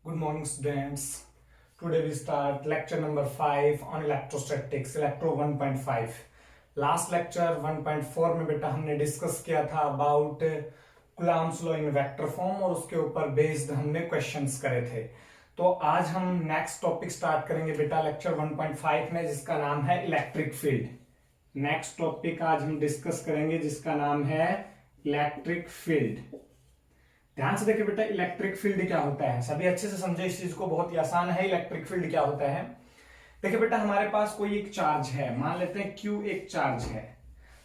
Good morning, students. Today we start lecture number 5 on electrostatics, electro 1.5. Last lecture 1.4 में बेटा हमने discuss किया था about Coulomb's law in vector form और उसके ऊपर बेस्ड हमने क्वेश्चंस करे थे। तो आज हम नेक्स्ट टॉपिक स्टार्ट करेंगे बेटा लेक्चर 1.5 में, जिसका नाम है इलेक्ट्रिक फील्ड। नेक्स्ट टॉपिक आज हम डिस्कस करेंगे जिसका नाम है इलेक्ट्रिक फील्ड। ध्यान से देखिए बेटा, इलेक्ट्रिक फील्ड क्या होता है, सभी अच्छे से समझे इस चीज को, बहुत ही आसान है। इलेक्ट्रिक फील्ड क्या होता है, देखिए बेटा, हमारे पास कोई एक चार्ज है, मान लेते हैं Q एक चार्ज है।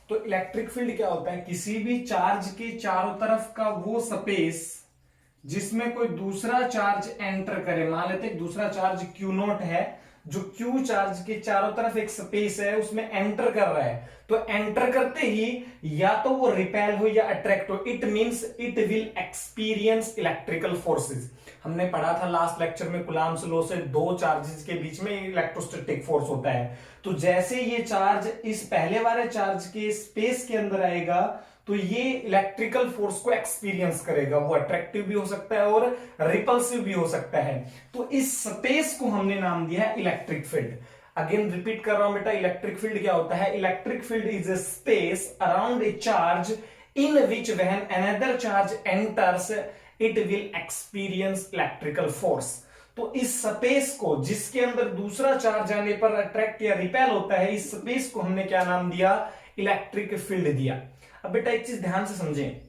तो इलेक्ट्रिक फील्ड क्या होता है, किसी भी चार्ज के चारों तरफ का वो स्पेस जिसमें कोई दूसरा चार्ज एंटर करे। मान लेते हैं दूसरा चार्ज Q0 है, जो Q चार्ज के चारों तरफ एक स्पेस है उसमें एंटर कर रहा है। तो एंटर करते ही या तो वो रिपेल हो या अट्रैक्ट हो, it means it will experience electrical forces. हमने पढ़ा था लास्ट लेक्चर में कूलम्ब्स लॉ से दो चार्जेस के बीच में इलेक्ट्रोस्टैटिक फोर्स होता है। तो जैसे ये चार्ज इस पहले वाले चार्ज के स्पेस के अंदर आएगा तो ये इलेक्ट्रिकल फोर्स को एक्सपीरियंस करेगा। वो अट्रैक्टिव भी हो सकता है और रिपल्सिव भी हो सकता है। तो इस स्पेस को हमने नाम दिया है इलेक्ट्रिक फील्ड। अगेन रिपीट कर रहा हूं बेटा, इलेक्ट्रिक फील्ड क्या होता है, electric field is a space around a charge in which when another charge enters it will experience electrical force. तो इस स्पेस को जिसके अंदर दूसरा चार्ज आने पर अट्रैक्ट या रिपेल होता है, इस स्पेस को हमने क्या नाम दिया, इलेक्ट्रिक फील्ड दिया। अब बेटा एक चीज ध्यान से समझें,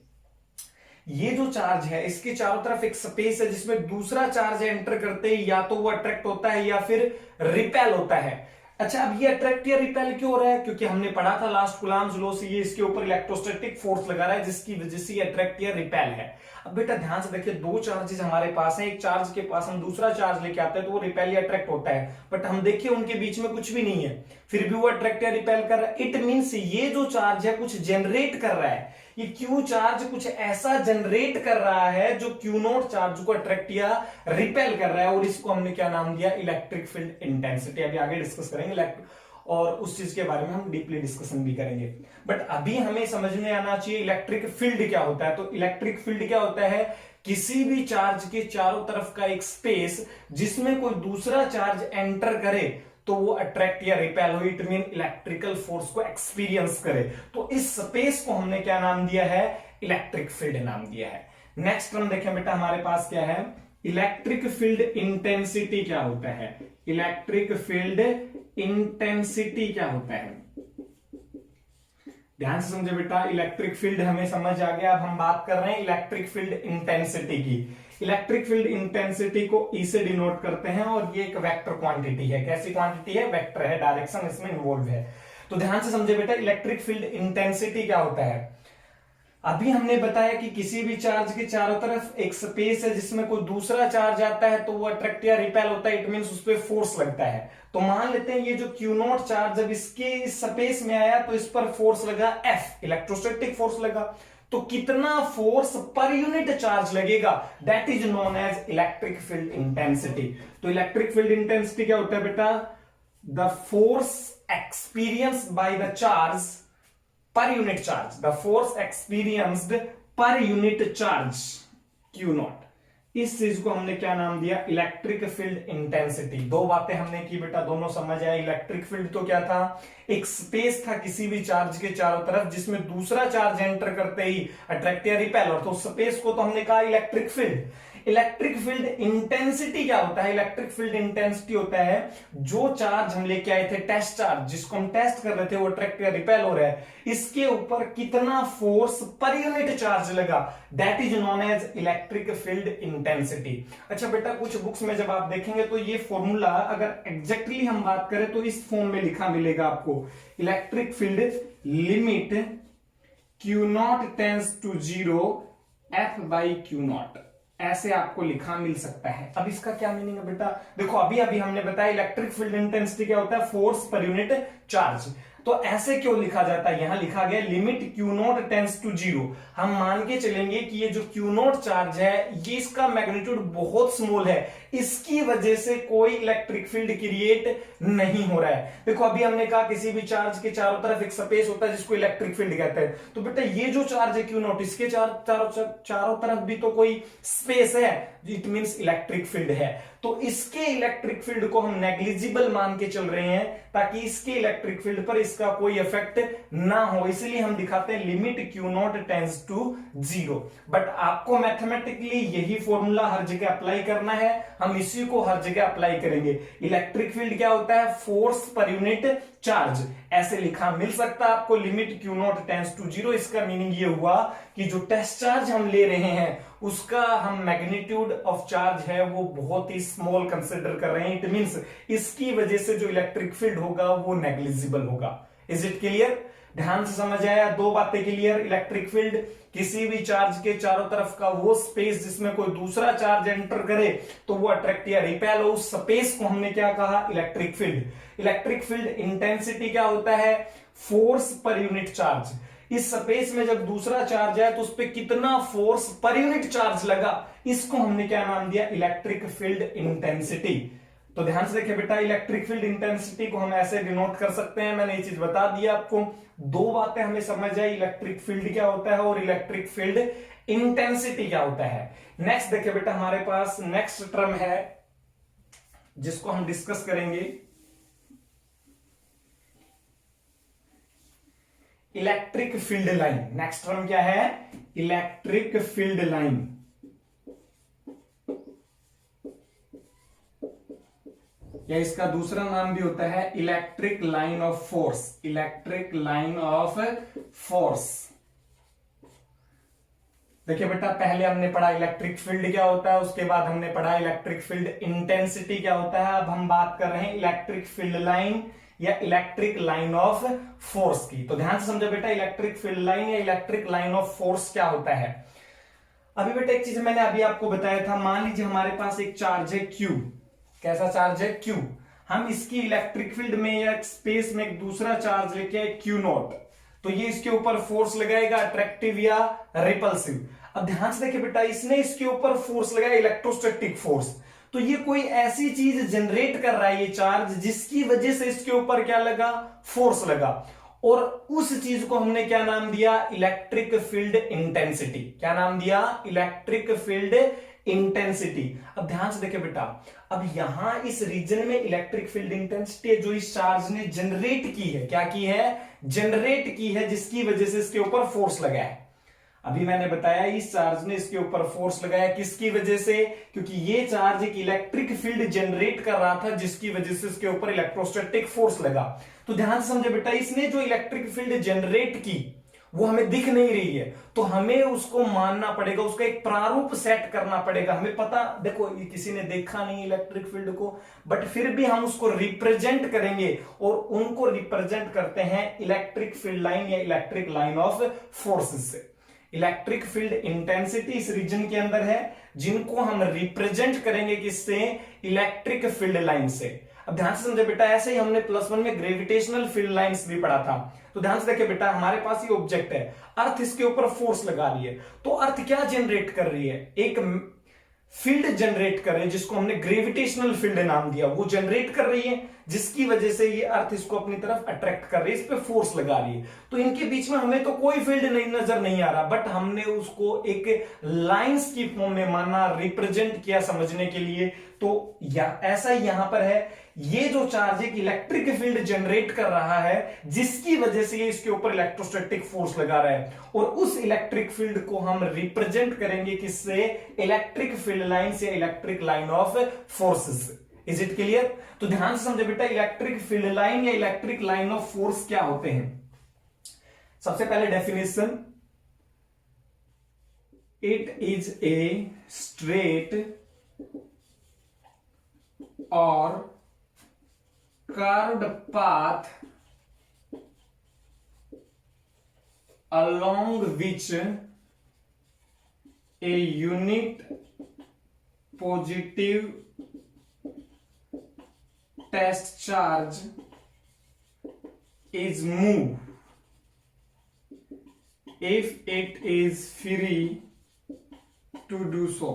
ये जो चार्ज है इसके चारों तरफ एक स्पेस है जिसमें दूसरा चार्ज एंटर करते ही या तो वो अट्रैक्ट होता है या फिर रिपेल होता है। अच्छा, अब ये अट्रैक्ट या रिपेल क्यों हो रहा है, क्योंकि हमने पढ़ा था लास्ट कूलम्ब्स लॉ से, ये इसके ऊपर इलेक्ट्रोस्टैटिक फोर्स लगा रहा है जिसकी वजह से ये अट्रैक्ट या रिपेल है। अब बेटा ध्यान से देखिए, दो चार्जेस हमारे पास हैं, एक चार्ज के पास हम दूसरा चार्ज लेके आते हैं तो वो रिपेल या अट्रैक्ट होता है, बट हम देखिए उनके बीच में कुछ भी नहीं है, फिर भी वो अट्रैक्ट या रिपेल कर रहा है। इट मींस ये जो चार्ज है कुछ जनरेट कर रहा है, ये Q चार्ज कुछ ऐसा जनरेट कर रहा है जो Q0 चार्ज को अट्रैक्ट या रिपेल कर रहा है, और इसको हमने क्या नाम दिया, इलेक्ट्रिक फील्ड इंटेंसिटी। अभी आगे डिस्कस करेंगे और उस चीज के बारे में हम डीपली डिस्कशन भी करेंगे, बट अभी हमें समझ में आना चाहिए इलेक्ट्रिक फील्ड क्या होता है। तो इलेक्ट्रिक फील्ड क्या होता है, किसी भी चार्ज के चारों तरफ का एक स्पेस जिसमें कोई दूसरा चार्ज एंटर करे तो वो अट्रैक्ट या रिपेल हो, इट मीन इलेक्ट्रिकल फोर्स को एक्सपीरियंस करे। तो इस स्पेस को हमने क्या नाम दिया है, इलेक्ट्रिक फील्ड नाम दिया है। नेक्स्ट हम देखें बेटा, हमारे पास क्या है, इलेक्ट्रिक फील्ड इंटेंसिटी क्या होता है, इलेक्ट्रिक फील्ड इंटेंसिटी क्या होता है। ध्यान से समझे बेटा, इलेक्ट्रिक फील्ड हमें समझ आ गया। अब हम बात कर रहे हैं इलेक्ट्रिक फील्ड इंटेंसिटी की। इलेक्ट्रिक फील्ड इंटेंसिटी को ई से डिनोट करते हैं और ये एक वेक्टर क्वांटिटी है। कैसी क्वांटिटी है, वेक्टर है, डायरेक्शन इसमें इन्वॉल्व है। तो ध्यान से समझे बेटा, इलेक्ट्रिक फील्ड इंटेंसिटी क्या होता है। अभी हमने बताया कि किसी भी चार्ज के चारों तरफ एक स्पेस है जिसमें कोई दूसरा चार्ज आता है तो वो अट्रैक्ट या रिपेल होता है, इट मींस उस पर फोर्स लगता है। तो मान लेते हैं ये जो Q0 चार्ज जब इसके इस स्पेस में आया तो इस पर फोर्स लगा F, इलेक्ट्रोस्टैटिक फोर्स लगा। तो कितना फोर्स पर यूनिट चार्ज लगेगा, that is known as electric field intensity. तो इलेक्ट्रिक फील्ड इंटेंसिटी क्या होता है बेटा, the force experienced by the charge per unit charge, the force experienced per unit charge Q0। इस चीज को हमने क्या नाम दिया, इलेक्ट्रिक फील्ड इंटेंसिटी। दो बातें हमने की बेटा, दोनों समझ आए। इलेक्ट्रिक फील्ड तो क्या था, एक स्पेस था किसी भी चार्ज के चारों तरफ जिसमें दूसरा चार्ज एंटर करते ही अट्रैक्ट या रिपेल, और तो स्पेस को तो हमने कहा electric field. Electric field intensity क्या होता है, इलेक्ट्रिक फील्ड इंटेंसिटी होता है जो चार्ज हम लेके आए थे, टेस्ट चार्ज जिसको हम टेस्ट कर रहे थे, वो अट्रैक्ट या रिपेल हो रहा है, इसके ऊपर कितना फोर्स पर यूनिट चार्ज लगा, that is known as electric field intensity. अच्छा बेटा, कुछ बुक्स में जब आप देखेंगे तो ये फॉर्मूला अगर एग्जैक्टली हम बात करें तो इस फॉर्म में लिखा मिलेगा आपको, electric field limit Q0 tends to 0 F by Q0, ऐसे आपको लिखा मिल सकता है। अब इसका क्या मीनिंग है बेटा, देखो अभी अभी हमने बताया इलेक्ट्रिक फील्ड इंटेंसिटी क्या होता है, फोर्स पर यूनिट चार्ज। तो ऐसे क्यों लिखा जाता है, यहां लिखा गया limit Q naught tends to zero. हम मान के चलेंगे कि ये जो क्यू नॉट चार्ज है ये इसका मैग्नीट्यूड बहुत स्मॉल है, इसकी वजह से कोई इलेक्ट्रिक फील्ड क्रिएट नहीं हो रहा है। देखो अभी हमने कहा किसी भी चार्ज के चारों तरफ एक स्पेस होता है जिसको इलेक्ट्रिक फील्ड कहते हैं, तो बेटा ये जो चार्ज है क्यू नॉट, इसके चारों तरफ भी तो कोई स्पेस है, इट मींस इलेक्ट्रिक फील्ड है। तो इसके इलेक्ट्रिक फील्ड को हम नेग्लिजिबल मान के चल रहे हैं ताकि इसके इलेक्ट्रिक फील्ड पर इसका कोई इफेक्ट ना हो, इसलिए हम दिखाते हैं limit Q naught tends to zero. But आपको मैथमेटिकली यही फॉर्मूला हर जगह अप्लाई करना है, हम इसी को हर जगह अप्लाई करेंगे। इलेक्ट्रिक फील्ड क्या होता है, फोर्स पर यूनिट चार्ज, ऐसे लिखा मिल सकता है आपको limit Q naught tends to zero. इसका मीनिंग ये हुआ कि जो टेस्ट चार्ज हम ले रहे हैं उसका हम मैग्नीट्यूड ऑफ चार्ज है वो बहुत ही स्मॉल कंसिडर कर रहे हैं, इट मींस इसकी वजह से जो इलेक्ट्रिक फील्ड होगा वो नेग्लिजिबल होगा। इज इट क्लियर, ध्यान से समझ आया, दो बातें क्लियर। इलेक्ट्रिक फील्ड किसी भी चार्ज के चारों तरफ का वो स्पेस जिसमें कोई दूसरा चार्ज एंटर करे तो वो अट्रैक्ट या रिपेल हो, उस स्पेस को हमने क्या कहा, electric field. Electric field intensity क्या होता है, फोर्स पर यूनिट चार्ज। इस स्पेस में जब दूसरा चार्ज है तो उस पर कितना फोर्स पर यूनिट चार्ज लगा, इसको हमने क्या नाम दिया, इलेक्ट्रिक फील्ड इंटेंसिटी। तो ध्यान से देखिए बेटा, इलेक्ट्रिक फील्ड इंटेंसिटी को हम ऐसे डिनोट कर सकते हैं, मैंने ये चीज बता दिया आपको। दो बातें हमें समझ आई, इलेक्ट्रिक फील्ड क्या होता है और इलेक्ट्रिक फील्ड इंटेंसिटी क्या होता है। नेक्स्ट देखिए बेटा, हमारे पास नेक्स्ट टर्म है जिसको हम डिस्कस करेंगे, electric field line. Next term क्या है, इलेक्ट्रिक फील्ड लाइन। या इसका दूसरा नाम भी होता है electric line of force, electric line of force. देखिए बेटा, पहले हमने पढ़ा इलेक्ट्रिक फील्ड क्या होता है, उसके बाद हमने पढ़ा इलेक्ट्रिक फील्ड इंटेंसिटी क्या होता है। अब हम बात कर रहे हैं इलेक्ट्रिक फील्ड लाइन या इलेक्ट्रिक लाइन ऑफ फोर्स की। तो ध्यान से समझो बेटा, इलेक्ट्रिक फील्ड लाइन या इलेक्ट्रिक लाइन ऑफ फोर्स क्या होता है। अभी बेटा एक चीज मैंने अभी आपको बताया था, मान लीजिए हमारे पास एक चार्ज है Q। कैसा चार्ज है, Q। हम इसकी इलेक्ट्रिक फील्ड में या स्पेस में एक दूसरा चार्ज लेके आए Q नॉट, तो ये इसके ऊपर फोर्स लगाएगा, अट्रैक्टिव या रिपल्सिव। अब ध्यान से देखिए बेटा, इसने इसके ऊपर फोर्स लगाया, इलेक्ट्रोस्टैटिक फोर्स। तो ये कोई ऐसी चीज जनरेट कर रहा है ये चार्ज जिसकी वजह से इसके ऊपर क्या लगा, फोर्स लगा, और उस चीज को हमने क्या नाम दिया, इलेक्ट्रिक फील्ड इंटेंसिटी। क्या नाम दिया, इलेक्ट्रिक फील्ड इंटेंसिटी। अब ध्यान से देखिए बेटा, अब यहां इस रीजन में इलेक्ट्रिक फील्ड इंटेंसिटी जो इस चार्ज ने जनरेट की है, क्या की है, जनरेट की है, जिसकी वजह से इसके ऊपर फोर्स लगा है। अभी मैंने बताया इस चार्ज ने इसके ऊपर फोर्स लगाया, किसकी वजह से, क्योंकि ये चार्ज एक इलेक्ट्रिक फील्ड जनरेट कर रहा था जिसकी वजह से इसके ऊपर इलेक्ट्रोस्टैटिक फोर्स लगा। तो ध्यान से समझे बेटा, इसने जो इलेक्ट्रिक फील्ड जनरेट की वो हमें दिख नहीं रही है, तो हमें उसको मानना पड़ेगा, उसका एक प्रारूप सेट करना पड़ेगा। हमें पता, देखो ये किसी ने देखा नहीं इलेक्ट्रिक फील्ड को, बट फिर भी हम उसको रिप्रेजेंट करेंगे, और उनको रिप्रेजेंट करते हैं इलेक्ट्रिक फील्ड लाइन या इलेक्ट्रिक लाइन ऑफ फोर्सेस से। इलेक्ट्रिक फील्ड इंटेंसिटी इस रीजन के अंदर है, जिनको हम रिप्रेजेंट करेंगे किससे, इलेक्ट्रिक फील्ड लाइन से। अब ध्यान से समझे बेटा, ऐसे ही हमने +1 में ग्रेविटेशनल फील्ड लाइंस भी पढ़ा था। तो ध्यान से देखिए बेटा, हमारे पास ये ऑब्जेक्ट है, अर्थ इसके ऊपर फोर्स लगा रही है, तो अर्थ क्या जनरेट कर रही है, एक फील्ड जनरेट कर रही है जिसको हमने ग्रेविटेशनल फील्ड नाम दिया। वो जनरेट कर रही है जिसकी वजह से ये अर्थ इसको अपनी तरफ अट्रैक्ट कर रही है, इस पे फोर्स लगा रही है। तो इनके बीच में हमें तो कोई फील्ड नहीं नजर नहीं आ रहा, बट हमने उसको एक लाइंस की फॉर्म में माना, रिप्रेजेंट किया समझने के लिए। तो ऐसा ही यहां पर है, ये जो चार्ज एक इलेक्ट्रिक फील्ड जनरेट कर रहा है जिसकी वजह से ये इसके ऊपर इलेक्ट्रोस्टैटिक फोर्स लगा रहा है, और उस इलेक्ट्रिक फील्ड को हम रिप्रेजेंट करेंगे किससे, इलेक्ट्रिक फील्ड लाइन से, electric line of forces. Is it clear. तो ध्यान से समझे बेटा, इलेक्ट्रिक फील्ड लाइन या इलेक्ट्रिक लाइन ऑफ फोर्स क्या होते हैं। सबसे पहले definition, it is a straight और curved path along which a unit positive test charge is move if it is free to do so।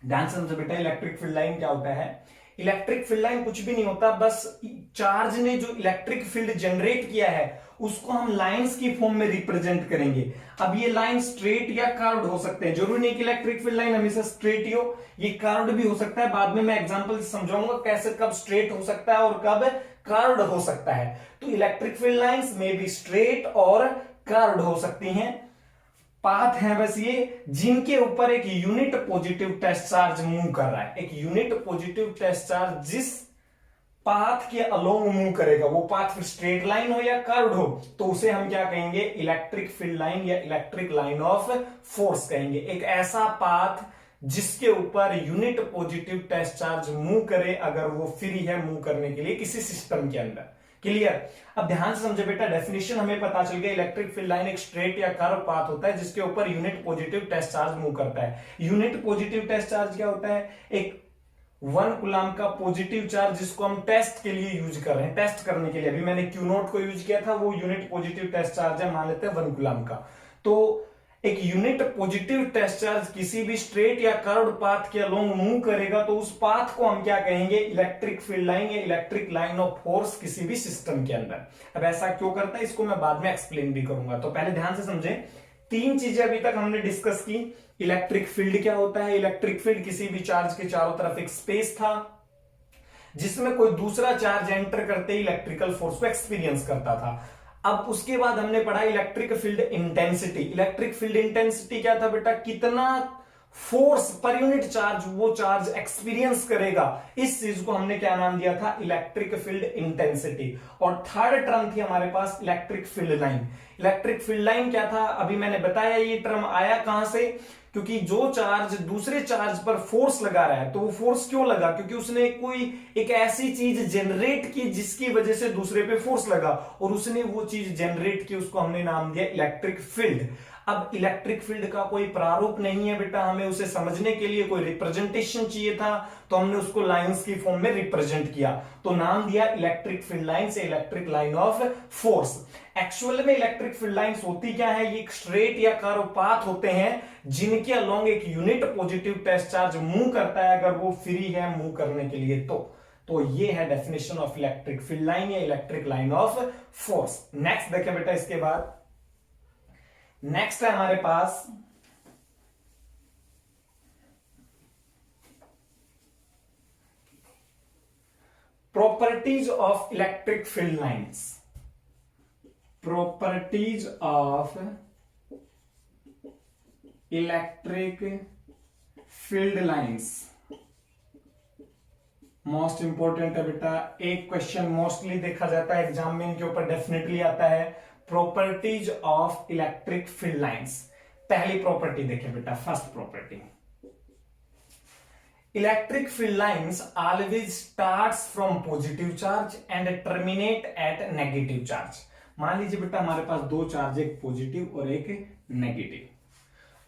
ध्यान से समझो बेटा, इलेक्ट्रिक फील्ड लाइन क्या होता है? इलेक्ट्रिक फील्ड लाइन कुछ भी नहीं होता, बस चार्ज ने जो इलेक्ट्रिक फील्ड जनरेट किया है उसको हम लाइंस की फॉर्म में रिप्रेजेंट करेंगे। अब ये लाइन स्ट्रेट या कर्व्ड हो सकते हैं, जरूरी नहीं कि इलेक्ट्रिक फील्ड लाइन हमेशा स्ट्रेट ही हो, ये कर्व्ड भी हो सकता है। बाद में मैं एग्जांपल से समझाऊंगा कैसे, कब स्ट्रेट हो सकता है और कब कर्व्ड हो सकता है। तो इलेक्ट्रिक फील्ड लाइंस में भी स्ट्रेट और कर्व्ड हो सकती हैं। पाथ है बस ये, जिनके ऊपर एक unit positive test charge move कर रहा है। एक यूनिट पॉजिटिव टेस्ट चार्ज जिस पाथ के अलोंग मूव करेगा, वो पाथ फिर स्ट्रेट लाइन हो या कर्व्ड हो, तो उसे हम क्या कहेंगे? इलेक्ट्रिक फील्ड लाइन या इलेक्ट्रिक लाइन ऑफ फोर्स कहेंगे। एक ऐसा पाथ जिसके ऊपर unit positive test charge move करे, अगर वो फ्री है मूव करने के लिए किसी सिस्टम के अंदर। क्लियर? अब ध्यान से समझे बेटा, डेफिनेशन हमें पता चल गया। इलेक्ट्रिक फील्ड लाइन एक स्ट्रेट या कर्व पाथ होता है जिसके ऊपर unit positive test charge move करता है। यूनिट पॉजिटिव टेस्ट चार्ज क्या होता है? एक 1 कूलम का पॉजिटिव चार्ज जिसको हम टेस्ट के लिए यूज कर रहे हैं, टेस्ट करने के लिए। अभी मैंने क्यू नोट को यूज किया था, वो यूनिट पॉजिटिव टेस्ट चार्ज है, मान लेते हैं 1 कूलम का। तो एक यूनिट पॉजिटिव टेस्ट चार्ज किसी भी स्ट्रेट या कर्व्ड पाथ के अलोंग मूव करेगा, तो उस पाथ को हम क्या कहेंगे? इलेक्ट्रिक फील्ड लाइन या इलेक्ट्रिक लाइन ऑफ फोर्स किसी भी सिस्टम के अंदर। अब ऐसा क्यों करता है इसको मैं बाद में एक्सप्लेन भी करूंगा। तो पहले ध्यान से समझे, 3 चीजें अभी तक हमने डिस्कस की। इलेक्ट्रिक फील्ड क्या होता है? इलेक्ट्रिक फील्ड किसी भी चार्ज के चारों तरफ एक स्पेस था जिसमें कोई दूसरा चार्ज एंटर करते ही इलेक्ट्रिकल फोर्स को एक्सपीरियंस करता था। अब उसके बाद हमने पढ़ा electric field intensity. Electric field intensity क्या था बेटा? कितना फोर्स पर यूनिट चार्ज वो चार्ज एक्सपीरियंस करेगा, इस चीज को हमने क्या नाम दिया था? Electric field intensity. और थर्ड टर्म थी हमारे पास electric field line. Electric field line क्या था? अभी मैंने बताया, ये टर्म आया कहां से? क्योंकि जो चार्ज दूसरे चार्ज पर फोर्स लगा रहा है, तो वो फोर्स क्यों लगा? क्योंकि उसने कोई एक ऐसी चीज जनरेट की जिसकी वजह से दूसरे पे फोर्स लगा, और उसने वो चीज जनरेट की, उसको हमने नाम दिया इलेक्ट्रिक फील्ड। अब इलेक्ट्रिक फील्ड का कोई प्रारूप नहीं है बेटा, हमें उसे समझने के लिए कोई रिप्रेजेंटेशन चाहिए था, तो हमने उसको लाइंस की फॉर्म में रिप्रेजेंट किया, तो नाम दिया इलेक्ट्रिक फील्ड लाइन से electric line of force. Actual में इलेक्ट्रिक फील्ड लाइंस होती क्या है? ये स्ट्रेट या कर्व पाथ होते हैं जिनके अलोंग एक unit positive test charge move करता है, अगर वो फ्री है मूव करने के लिए। तो ये है definition of electric field line या electric line of force. Next देखें बेटा, इसके बाद नेक्स्ट है हमारे पास properties of electric field lines. Properties of electric field lines most important है बेटा। एक क्वेश्चन मोस्टली देखा जाता है एग्जाम में, इनके ऊपर डेफिनेटली आता है, properties of electric field lines. पहली प्रॉपर्टी देखें बेटा, first property, electric field lines always starts from positive charge and terminate at negative charge. मान लीजिए बेटा हमारे पास 2 चार्ज, एक पॉजिटिव और एक नेगेटिव,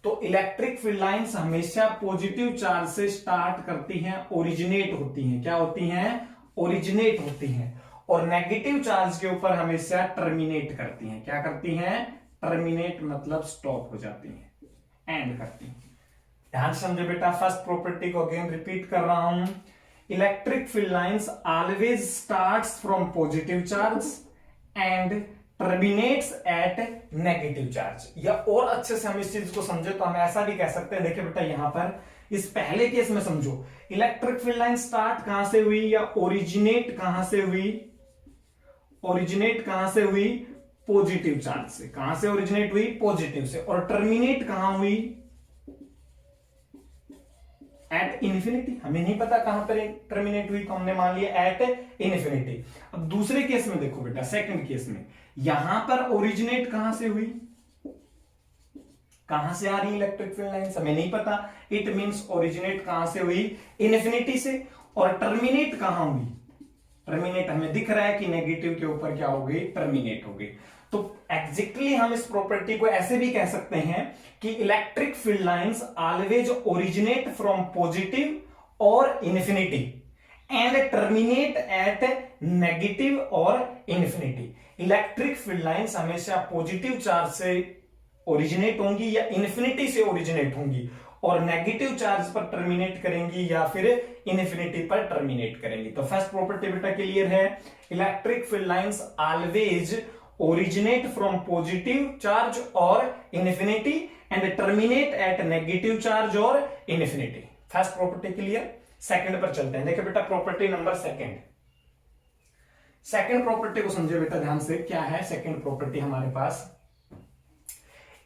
तो इलेक्ट्रिक फील्ड लाइंस हमेशा पॉजिटिव चार्ज से स्टार्ट करती हैं, ओरिजिनेट होती हैं। क्या होती हैं? ओरिजिनेट होती हैं। और नेगेटिव चार्ज के ऊपर हमेशा टर्मिनेट करती हैं। क्या करती हैं? टर्मिनेट मतलब स्टॉप हो जाती हैं, एंड करती हैं। ध्यान से समझो बेटा, फर्स्ट प्रॉपर्टी को अगेन रिपीट कर रहा हूं, electric field lines always starts from positive charge and terminates at negative charge. या और अच्छे से हम इस चीज को समझे तो हम ऐसा भी कह सकते हैं, देखिए बेटा यहां पर इस पहले केस में समझो, इलेक्ट्रिक फील्ड लाइन स्टार्ट कहां से हुई या ओरिजिनेट कहां से हुई? ओरिजिनेट कहां से हुई? पॉजिटिव चार्ज से। कहां से ओरिजिनेट हुई? पॉजिटिव से। और टर्मिनेट कहां हुई? At infinity. हमें नहीं पता कहां पर टर्मिनेट हुई, तो हमने मान लिया एट इन्फिनिटी। अब दूसरे केस में देखो बेटा, सेकंड केस में यहां पर ओरिजिनेट कहां से हुई? कहां से आ रही इलेक्ट्रिक फील्ड लाइंस? हमें नहीं पता। इट मींस ओरिजिनेट कहां से हुई? इन्फिनिटी से। और टर्मिनेट कहां हुई? टर्मिनेट हमें दिख रहा है कि नेगेटिव के ऊपर क्या हो गई? टर्मिनेट हो गई। तो एग्जैक्टली हम इस प्रॉपर्टी को ऐसे भी कह सकते हैं कि electric field lines always originate from positive और infinity and terminate at negative और इन्फिनिटी। इलेक्ट्रिक फील्ड लाइंस हमेशा पॉजिटिव चार्ज से ओरिजिनेट होंगी या इन्फिनिटी से ओरिजिनेट होंगी, और नेगेटिव चार्ज पर टर्मिनेट करेंगी या फिर इन्फिनिटी पर टर्मिनेट करेंगी। तो फर्स्ट प्रॉपर्टी बेटा क्लियर है, electric field lines always originate from positive charge और infinity and terminate at negative charge और infinity. First property clear. Second पर चलते हैं। देखिए बेटा प्रॉपर्टी नंबर सेकंड प्रॉपर्टी को समझे बेटा ध्यान से। क्या है सेकंड प्रॉपर्टी हमारे पास?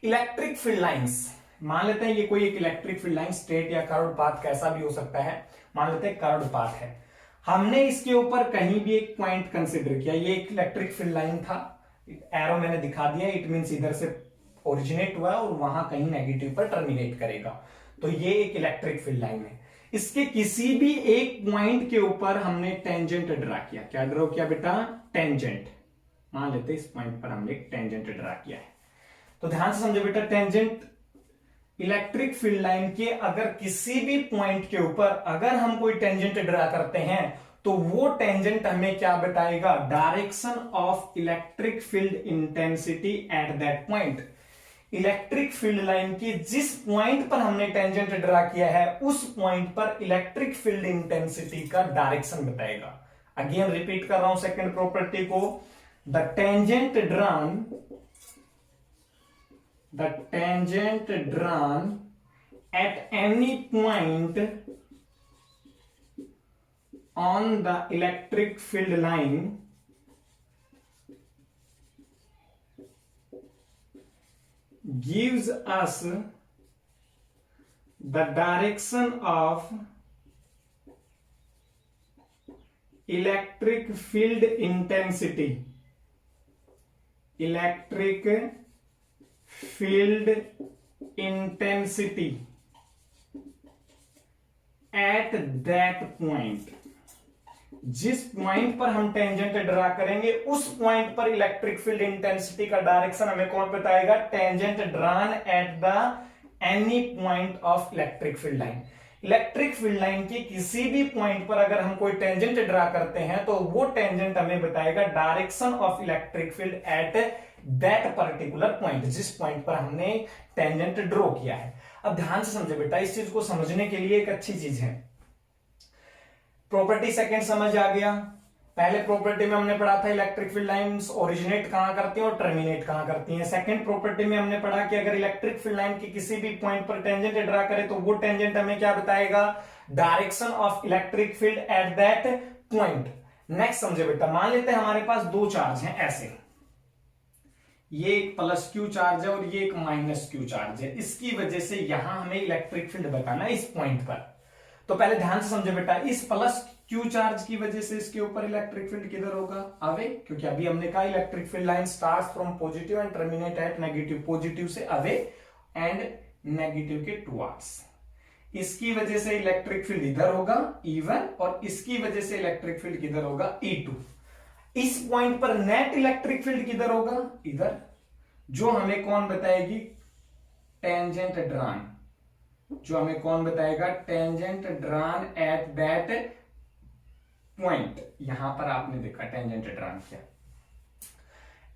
इलेक्ट्रिक फील्ड लाइंस, मान लेते हैं ये कोई एक इलेक्ट्रिक फील्ड लाइन स्ट्रेट या कर्व्ड पाथ कैसा भी हो सकता है, मान लेते हैं कर्व्ड पाथ है। हमने इसके ऊपर कहीं भी एक पॉइंट कंसिडर किया, ये एक इलेक्ट्रिक फील्ड लाइन था, एरो मैंने दिखा दिया, इट मींस इधर से ओरिजिनेट हुआ और वहां कहीं नेगेटिव पर टर्मिनेट करेगा। तो ये एक इलेक्ट्रिक फील्ड लाइन है। इसके किसी भी एक पॉइंट के ऊपर हमने टेंजेंट ड्रा किया। क्या ड्रॉ किया बेटा? टेंजेंट। मान लेते हैं इस पॉइंट पर हमने एक टेंजेंट ड्रा किया है। तो ध्यान से समझो बेटा, टेंजेंट इलेक्ट्रिक फील्ड लाइन के अगर किसी भी पॉइंट के ऊपर अगर हम कोई टेंजेंट ड्रा करते हैं तो वो टेंजेंट हमें क्या बताएगा? Direction of electric field intensity at that point. Electric field line की जिस पॉइंट पर हमने टेंजेंट ड्रा किया है उस पॉइंट पर इलेक्ट्रिक फील्ड इंटेंसिटी का डायरेक्शन बताएगा। अगेन रिपीट कर रहा हूं सेकंड प्रॉपर्टी को, the tangent drawn at any point on the electric field line gives us the direction of electric field intensity at that point। जिस point पर हम tangent draw करेंगे उस पॉइंट पर इलेक्ट्रिक फील्ड इंटेंसिटी का direction हमें कौन बताएगा? Tangent drawn at the any point of electric field line. Electric field line के किसी भी पॉइंट पर अगर हम कोई टेंजेंट ड्रा करते हैं तो वो टेंजेंट हमें बताएगा direction of electric field at that particular point, जिस पॉइंट पर हमने टेंजेंट ड्रॉ किया है। अब ध्यान से समझे बेटा, इस चीज को समझने के लिए एक अच्छी चीज है, प्रॉपर्टी सेकंड समझ आ गया। पहले प्रॉपर्टी में हमने पढ़ा था इलेक्ट्रिक फील्ड लाइंस ओरिजिनेट कहां करती हैं और टर्मिनेट कहां करती हैं। सेकंड प्रॉपर्टी में हमने पढ़ा कि अगर इलेक्ट्रिक फील्ड लाइन के किसी भी पॉइंट पर टेंजेंट ड्रा करे तो वो टेंजेंट हमें क्या बताएगा? Direction of electric field at that point. Next समझे बेटा, मान लेते हैं हमारे पास दो चार्ज हैं ऐसे, ये एक प्लस क्यू चार्ज है और ये एक माइनस क्यू चार्ज है। इसकी वजह से यहां हमें इलेक्ट्रिक फील्ड बताना है इस पॉइंट पर। तो पहले ध्यान से समझे बेटा, इस प्लस क्यू चार्ज की वजह से इसके ऊपर इलेक्ट्रिक फील्ड किधर होगा? अवे, क्योंकि अभी हमने कहा electric field line starts from positive and terminate at negative. Positive से अवे एंड नेगेटिव के टुवर्ड्स। इसकी वजह से इलेक्ट्रिक फील्ड इधर होगा E1 और इसकी वजह से इलेक्ट्रिक फील्ड किधर होगा? E2। इस पॉइंट पर नेट इलेक्ट्रिक फील्ड किधर होगा? इधर, जो हमें कौन बताएगी? Tangent drawn. जो हमें कौन बताएगा? Tangent drawn eight that point. यहां पर आपने देखा टेंजेंट ड्रॉन किया।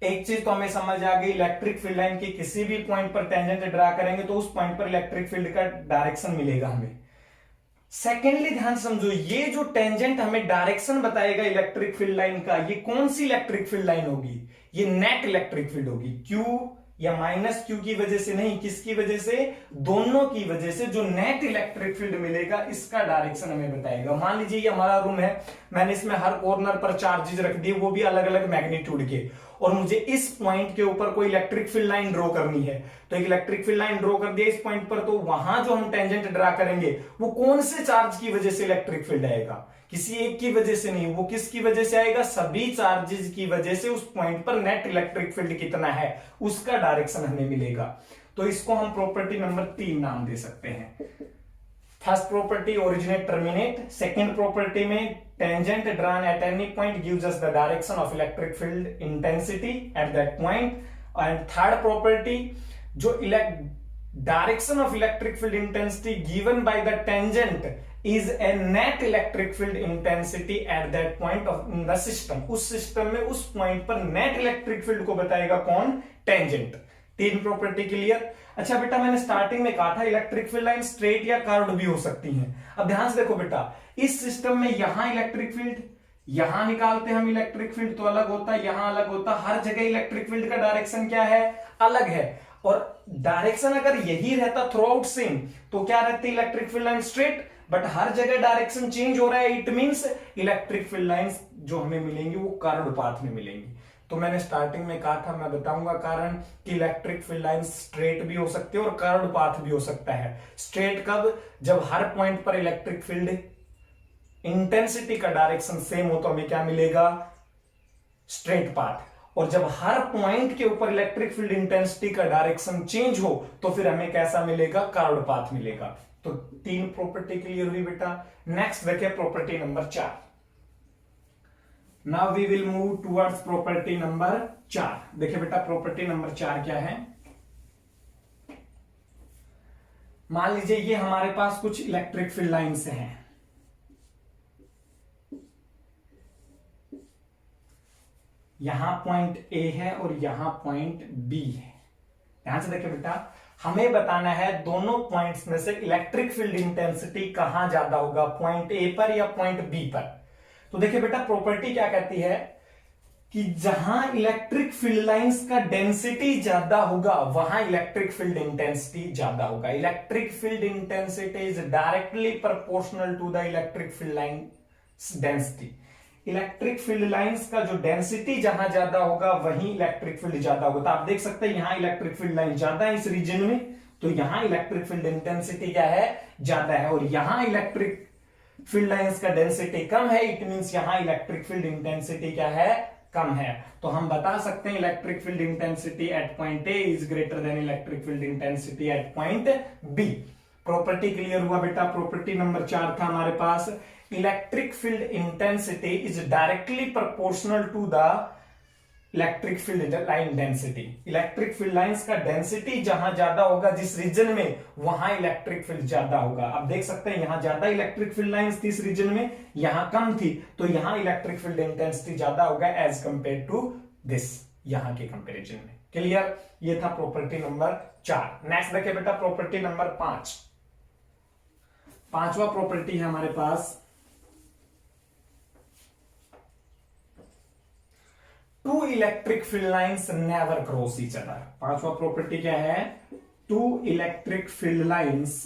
एक चीज तो हमें समझ आ गई, इलेक्ट्रिक फील्ड लाइन के किसी भी पॉइंट पर टेंजेंट ड्रा करेंगे तो उस पॉइंट पर इलेक्ट्रिक फील्ड का डायरेक्शन मिलेगा हमें। सेकेंडली ध्यान समझो, ये जो टेंजेंट हमें डायरेक्शन बताएगा इलेक्ट्रिक फील्ड लाइन का, ये कौन सी इलेक्ट्रिक फील्ड लाइन होगी? ये नेट इलेक्ट्रिक फील्ड होगी। क्यू या माइनस क्यू की वजह से नहीं, किसकी वजह से? दोनों की वजह से जो नेट इलेक्ट्रिक फील्ड मिलेगा इसका डायरेक्शन हमें बताएगा। मान लीजिए ये हमारा रूम है, मैंने इसमें हर कॉर्नर पर चार्जेस रख दिए, वो भी अलग अलग मैग्नीट्यूड के, और मुझे इस पॉइंट के ऊपर कोई इलेक्ट्रिक फील्ड लाइन ड्रॉ करनी है। तो एक इलेक्ट्रिक फील्ड लाइन ड्रॉ कर दिया इस पॉइंट पर, तो वहां जो हम टेंजेंट ड्रा करेंगे वो कौन से चार्ज की वजह से इलेक्ट्रिक फील्ड आएगा? किसी एक की वजह से नहीं, वो किसकी वजह से आएगा? सभी चार्जेस की वजह से उस पॉइंट पर नेट इलेक्ट्रिक फील्ड कितना है उसका डायरेक्शन हमें मिलेगा। तो इसको हम प्रॉपर्टी नंबर 3 नाम दे सकते हैं। First property originate terminate, second property में tangent drawn at any point gives us the direction of electric field intensity at that point, and third property जो direction of electric field intensity given by the tangent is a net electric field intensity at that point of in the system. उस system में उस point पर net electric field को बताएगा कौन? Tangent. तीन property clear. अच्छा बेटा, मैंने स्टार्टिंग में कहा था इलेक्ट्रिक फील्ड लाइन स्ट्रेट या कर्व्ड भी हो सकती हैं। अब ध्यान से देखो बेटा, इस सिस्टम में यहां इलेक्ट्रिक फील्ड, यहां निकालते हम इलेक्ट्रिक फील्ड तो अलग होता, यहां अलग होता, हर जगह इलेक्ट्रिक फील्ड का डायरेक्शन क्या है? अलग है। और डायरेक्शन अगर यही रहता थ्रू आउट सेम तो क्या रहती? Electric field line straight. But हर जगह डायरेक्शन चेंज हो रहा है, it means electric field lines जो हमें मिलेंगी वो कर्व्ड पाथ में मिलेंगी। तो मैंने स्टार्टिंग में कहा था, मैं बताऊंगा कारण कि इलेक्ट्रिक फील्ड लाइन स्ट्रेट भी हो सकती है और कर्व्ड पाथ भी हो सकता है। स्ट्रेट कब? जब हर पॉइंट पर इलेक्ट्रिक फील्ड इंटेंसिटी का डायरेक्शन सेम हो तो हमें क्या मिलेगा? Straight path. और जब हर पॉइंट के ऊपर इलेक्ट्रिक फील्ड इंटेंसिटी का डायरेक्शन चेंज हो तो फिर हमें कैसा मिलेगा? कर्व्ड पाथ मिलेगा। तो तीन प्रॉपर्टी क्लियर हुई बेटा। नेक्स्ट देखिए property number 4। Now we will move towards property number 4। देखिए बेटा प्रॉपर्टी नंबर 4 क्या है? मान लीजिए ये हमारे पास कुछ इलेक्ट्रिक फील्ड लाइंस हैं। यहां पॉइंट ए है और यहां पॉइंट बी है। ध्यान से देखिए बेटा, हमें बताना है दोनों पॉइंट्स में से इलेक्ट्रिक फील्ड इंटेंसिटी कहां ज्यादा होगा, पॉइंट ए पर या पॉइंट बी पर। तो देखिए बेटा प्रॉपर्टी क्या कहती है कि जहां इलेक्ट्रिक फील्ड लाइंस का डेंसिटी ज्यादा होगा वहां इलेक्ट्रिक फील्ड इंटेंसिटी ज्यादा होगा। Electric field intensity is directly proportional to the electric field line density. Electric field lines का जो डेंसिटी जहां ज्यादा होगा वहीं इलेक्ट्रिक फील्ड ज्यादा होगा। तो आप देख सकते हैं यहां इलेक्ट्रिक फील्ड लाइन ज्यादा है इस रीजन में, तो यहां इलेक्ट्रिक फील्ड इंटेंसिटी क्या है? ज्यादा है। और यहां इलेक्ट्रिक फील्ड लाइंस का डेंसिटी कम है, इट मींस यहां इलेक्ट्रिक फील्ड इंटेंसिटी क्या है? कम है। तो हम बता सकते हैं electric field intensity at point A is greater than electric field intensity at point B. Property clear हुआ बेटा। प्रॉपर्टी नंबर 4 था हमारे पास, electric field intensity is directly proportional to the electric field line density. Electric field lines का density जहां ज्यादा होगा जिस रीजन में, वहां इलेक्ट्रिक फील्ड ज्यादा होगा। अब देख सकते हैं यहां ज्यादा इलेक्ट्रिक फील्ड लाइंस थी इस रीजन में, यहां कम थी, तो यहां इलेक्ट्रिक फील्ड इंटेंसिटी ज्यादा होगा एज कंपेयर टू दिस, यहां के कंपेरिजन में। क्लियर? ये था प्रॉपर्टी नंबर 4। नेक्स्ट देखिए बेटा प्रॉपर्टी नंबर 5। पांचवा प्रॉपर्टी है हमारे पास, two electric field lines never cross each other. पांचवा प्रॉपर्टी क्या है? Two electric field lines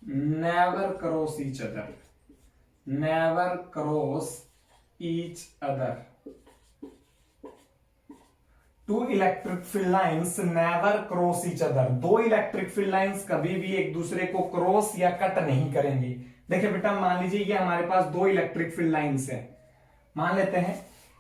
never cross each other. Never cross each other. Two electric field lines never cross each other. दो electric field lines कभी भी एक दूसरे को cross या कट नहीं करेंगी। देखिए बेटा मान लीजिए ये हमारे पास दो इलेक्ट्रिक फील्ड लाइंस है, मान लेते हैं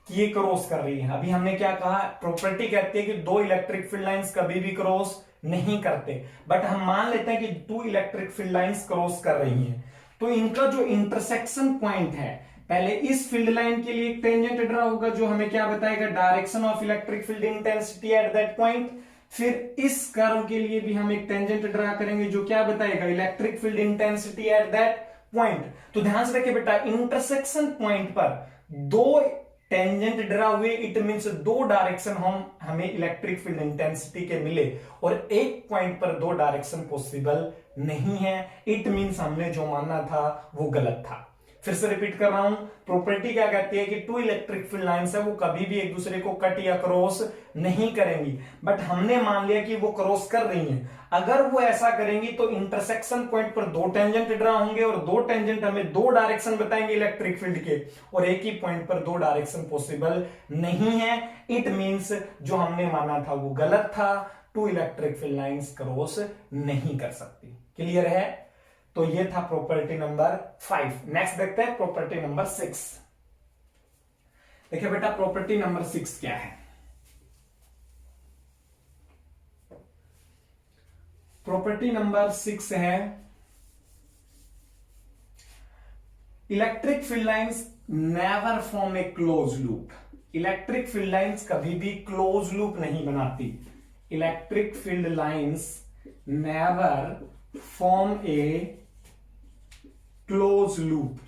कि ये क्रॉस कर रही है। अभी हमने क्या कहा? प्रॉपर्टी कहती है कि दो इलेक्ट्रिक फील्ड लाइंस कभी भी क्रॉस नहीं करते, बट हम मान लेते हैं कि two electric field lines cross कर रही हैं। तो इनका जो इंटरसेक्शन पॉइंट है, पहले इस फील्ड लाइन के लिए एक टेंजेंट ड्रा होगा जो हमें क्या बताएगा? Direction of electric field intensity at that point. फिर इस कर्व के लिए भी हम एक टेंजेंट ड्रा करेंगे जो क्या बताएगा? Electric field intensity at that point. तो ध्यान से रखिए बेटा, इंटरसेक्शन पॉइंट पर दो टेंजेंट ड्रा हुए, इट मींस दो डायरेक्शन हमें इलेक्ट्रिक फील्ड इंटेंसिटी के मिले, और एक पॉइंट पर दो डायरेक्शन पॉसिबल नहीं है, इट मींस हमने जो माना था वो गलत था। फिर से रिपीट कर रहा हूं, प्रॉपर्टी क्या कहती है कि टू इलेक्ट्रिक फील्ड लाइंस है वो कभी भी एक दूसरे को कट या क्रॉस नहीं करेंगी, बट हमने मान लिया कि वो क्रॉस कर रही हैं। अगर वो ऐसा करेंगी तो इंटरसेक्शन पॉइंट पर दो टेंजेंट ड्रा होंगे, और दो टेंजेंट हमें दो डायरेक्शन बताएंगे इलेक्ट्रिक फील्ड के, और एक ही पॉइंट पर दो डायरेक्शन पॉसिबल नहीं है। इट मींस जो हमने माना था वो गलत था, two electric field lines cross नहीं कर सकती। क्लियर है? तो ये था प्रॉपर्टी नंबर 5। नेक्स्ट देखते हैं प्रॉपर्टी नंबर 6। देखिए बेटा प्रॉपर्टी नंबर 6 क्या है? प्रॉपर्टी नंबर 6 है, electric field lines never form a close loop. Electric field lines कभी भी क्लोज लूप नहीं बनाती। Electric field lines never form a close loop.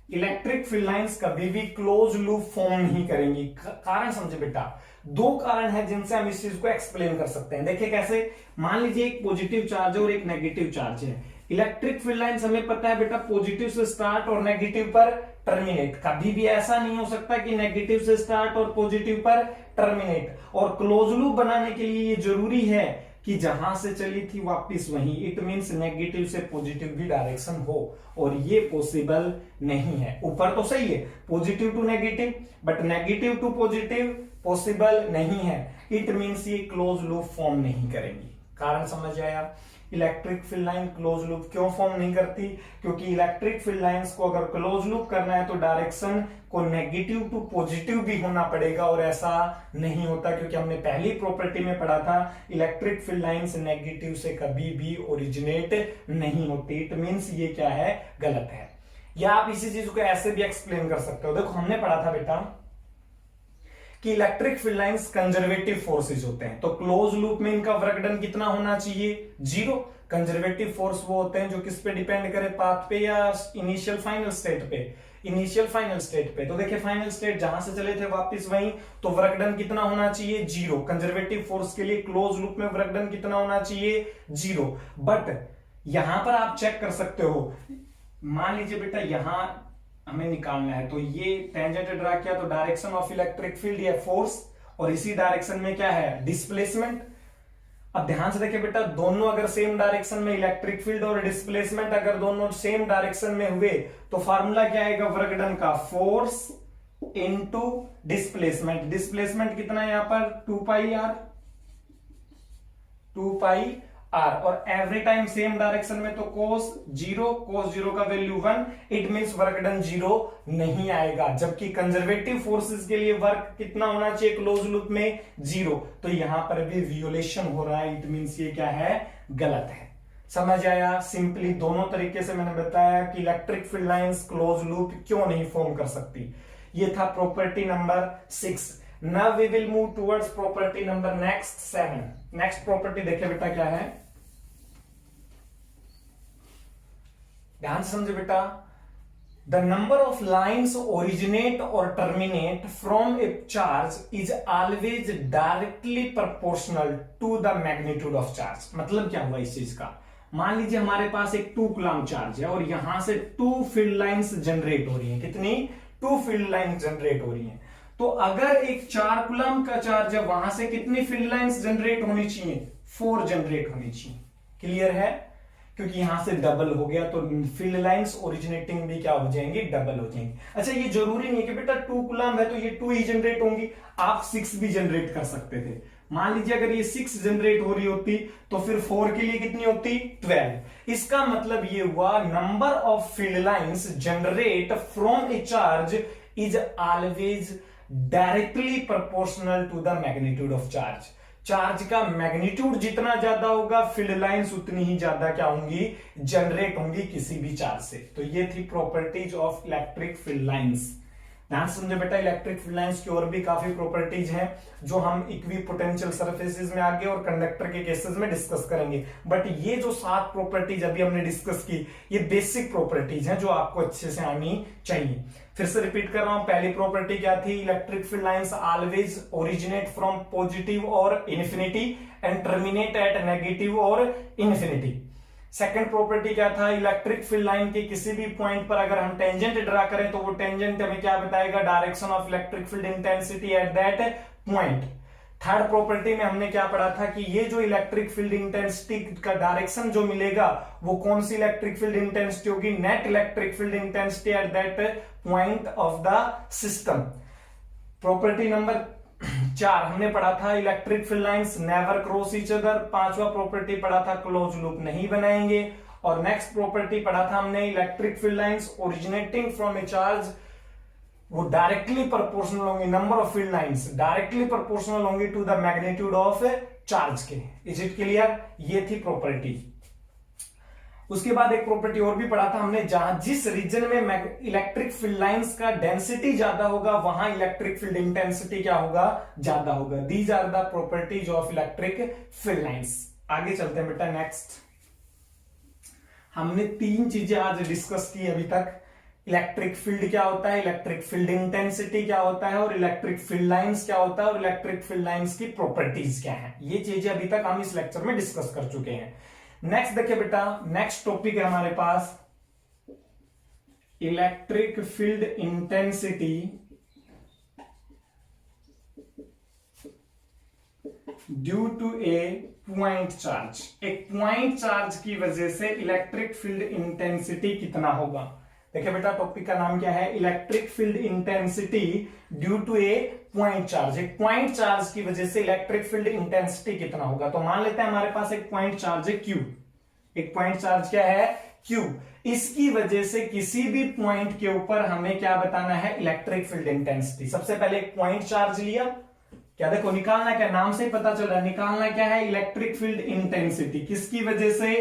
Electric field lines कभी भी क्लोज लूप फॉर्म नहीं करेंगी। कारण समझे बेटा, दो कारण है जिनसे हम इस चीज को एक्सप्लेन कर सकते हैं। देखिए कैसे, मान लीजिए एक पॉजिटिव चार्ज है और एक नेगेटिव चार्ज है। इलेक्ट्रिक फील्ड लाइंस हमें पता है बेटा पॉजिटिव से स्टार्ट और नेगेटिव पर टर्मिनेट। कभी भी ऐसा नहीं हो सकता कि नेगेटिव से स्टार्ट और पॉजिटिव पर टर्मिनेट। और क्लोज लूप बनाने के लिए ये जरूरी है कि जहां से चली थी वापस वहीं। इट मींस नेगेटिव से पॉजिटिव भी डायरेक्शन हो, और ये पॉसिबल नहीं है। ऊपर तो सही है positive to negative, but negative to positive possible नहीं है। इट मींस ये क्लोज लूप फॉर्म नहीं करेंगी। कारण समझ आया? Electric field line close loop क्यों फॉर्म नहीं करती? क्योंकि इलेक्ट्रिक फील्ड लाइंस को अगर क्लोज लूप करना है तो डायरेक्शन को नेगेटिव टू पॉजिटिव भी होना पड़ेगा, और ऐसा नहीं होता क्योंकि हमने पहली प्रॉपर्टी में पढ़ा था इलेक्ट्रिक फील्ड लाइंस नेगेटिव से कभी भी ओरिजिनेट नहीं होती। इट मींस ये क्या है? गलत है। या आप इसी चीज को ऐसे भी एक्सप्लेन कर सकते हो। देखो हमने पढ़ा था बेटा कि electric field lines conservative forces होते हैं, तो क्लोज लूप में इनका वर्क डन कितना होना चाहिए? 0। कंजर्वेटिव फोर्स वो होते हैं जो किस पे डिपेंड करे, पाथ पे या इनिशियल फाइनल स्टेट पे? इनिशियल फाइनल स्टेट पे। तो देखिए फाइनल स्टेट जहां से चले थे वापस वहीं, तो वर्क डन कितना होना चाहिए? 0। कंजर्वेटिव फोर्स के लिए क्लोज लूप में वर्क डन कितना होना चाहिए? 0। बट यहां पर आप चेक कर सकते हो, मान लीजिए बेटा यहां हमें निकालना है, तो ये टेंजेंट ड्रा किया तो डायरेक्शन ऑफ इलेक्ट्रिक फील्ड या फोर्स, और इसी डायरेक्शन में क्या है? डिस्प्लेसमेंट। अब ध्यान से देखिए बेटा, दोनों अगर सेम डायरेक्शन में, इलेक्ट्रिक फील्ड और डिस्प्लेसमेंट अगर दोनों सेम डायरेक्शन में हुए तो फार्मूला क्या आएगा वर्क डन का? Force into displacement. डिस्प्लेसमेंट कितना है यहां पर? 2 पाई आर, 2 पाई आर, और एवरी टाइम सेम डायरेक्शन में तो cos 0 का value 1। It means work done 0 नहीं आएगा। जबकि कंजर्वेटिव फोर्सेस के लिए वर्क कितना होना चाहिए क्लोज लूप में? 0। तो यहां पर भी वियोलेशन हो रहा है। इट मींस ये क्या है? गलत है। समझ आया? सिंपली दोनों तरीके से मैंने बताया कि electric field lines close loop क्यों नहीं फॉर्म कर सकती। ये था property number 6। Now we will move towards property number next 7. Next property देखिए बेटा क्या है, ध्यान से समझे बेटा। The number of lines originate और terminate from a charge is always directly proportional to the magnitude of charge. मतलब क्या हुआ इस चीज का? मान लीजिए हमारे पास एक 2 कूलम चार्ज है और यहां से 2 फील्ड लाइंस जनरेट हो रही हैं। कितनी? 2 फील्ड लाइंस जनरेट हो रही हैं। तो अगर एक 4 कूलम का चार्ज है, वहां से कितनी फील्ड लाइंस जनरेट होनी चाहिए? 4 जनरेट होनी चाहिए। क्लियर है? क्योंकि यहां से डबल हो गया तो फील्ड लाइंस ओरिजिनेटिंग भी क्या हो जाएंगी? डबल हो जाएंगी। अच्छा ये जरूरी नहीं है कि बेटा 2 कूलम है तो ये 2 ही जनरेट होंगी, आप 6 भी जनरेट कर सकते थे। मान लीजिए अगर ये 6 जनरेट हो रही होती तो फिर 4 के लिए कितनी होती? 12। इसका मतलब ये हुआ number of field lines generate from a charge is always directly proportional to the magnitude of charge. Charge का मैग्नीट्यूड जितना ज्यादा होगा फील्ड लाइंस उतनी ही ज्यादा क्या होंगी? जनरेट होंगी किसी भी चार्ज से। तो ये थी properties of electric field lines. ध्यान समझे बेटा, इलेक्ट्रिक फील्ड लाइंस की और भी काफी प्रॉपर्टीज हैं जो हम इक्वी पोटेंशियल सरफेसेस में आगे और कंडक्टर के केसेस में डिस्कस करेंगे। बट ये जो 7 प्रॉपर्टीज अभी हमने डिस्कस की, ये बेसिक प्रॉपर्टीज हैं जो आपको अच्छे से आनी चाहिए। फिर से रिपीट कर रहा हूं, पहली प्रॉपर्टी क्या थी? Electric field lines always originate from positive और infinity and terminate at negative और इन्फिनिटी। सेकंड प्रॉपर्टी क्या था? इलेक्ट्रिक फील्ड लाइन के किसी भी पॉइंट पर अगर हम टेंजेंट ड्रा करें तो वो टेंजेंट हमें क्या बताएगा? Direction of electric field intensity at that point. Third property में हमने क्या पढ़ा था कि ये जो इलेक्ट्रिक फील्ड इंटेंसिटी का डायरेक्शन जो मिलेगा वो कौन सी इलेक्ट्रिक फील्ड इंटेंसिटी होगी? Net electric field intensity at that point of the system. Property number 4 हमने पढ़ा था electric field lines never cross each other. 5वां प्रॉपर्टी पढ़ा था क्लोज लूप नहीं बनाएंगे। और नेक्स्ट प्रॉपर्टी पढ़ा था हमने electric field lines originating from a charge वो डायरेक्टली प्रोपोर्शनल होंगी, number of field lines directly proportional होंगी to the magnitude of charge के। Is it clear? ये थी प्रॉपर्टी। उसके बाद एक प्रॉपर्टी और भी पढ़ा था हमने, जहां जिस रीजन में इलेक्ट्रिक फील्ड लाइंस का डेंसिटी ज्यादा होगा वहां इलेक्ट्रिक फील्ड इंटेंसिटी क्या होगा? ज्यादा होगा। These are the properties of electric field lines. आगे चलते हैं बेटा। नेक्स्ट हमने 3 चीजें आज डिस्कस की अभी तक। इलेक्ट्रिक फील्ड क्या होता है, इलेक्ट्रिक फील्ड इंटेंसिटी क्या होता है, और इलेक्ट्रिक फील्ड लाइंस क्या होता है, और इलेक्ट्रिक फील्ड लाइंस की प्रॉपर्टीज क्या है। ये चीजें अभी तक हम इस लेक्चर में डिस्कस कर चुके हैं। नेक्स्ट देखिए बेटा, नेक्स्ट टॉपिक है हमारे पास electric field intensity due to a point charge. एक पॉइंट चार्ज की वजह से इलेक्ट्रिक फील्ड इंटेंसिटी कितना होगा। देखिए बेटा, टॉपिक का नाम क्या है, electric field intensity due to a point charge. एक पॉइंट चार्ज की वजह से इलेक्ट्रिक फील्ड इंटेंसिटी कितना होगा। तो मान लेते हैं हमारे पास एक पॉइंट चार्ज है Q। एक पॉइंट चार्ज क्या है, Q। इसकी वजह से किसी भी पॉइंट के ऊपर हमें क्या बताना है, इलेक्ट्रिक फील्ड इंटेंसिटी। सबसे पहले एक पॉइंट चार्ज लिया, क्या देखो निकालना क्या, नाम से ही पता चल रहा है, निकालना क्या है, इलेक्ट्रिक फील्ड इंटेंसिटी। किसकी वजह से,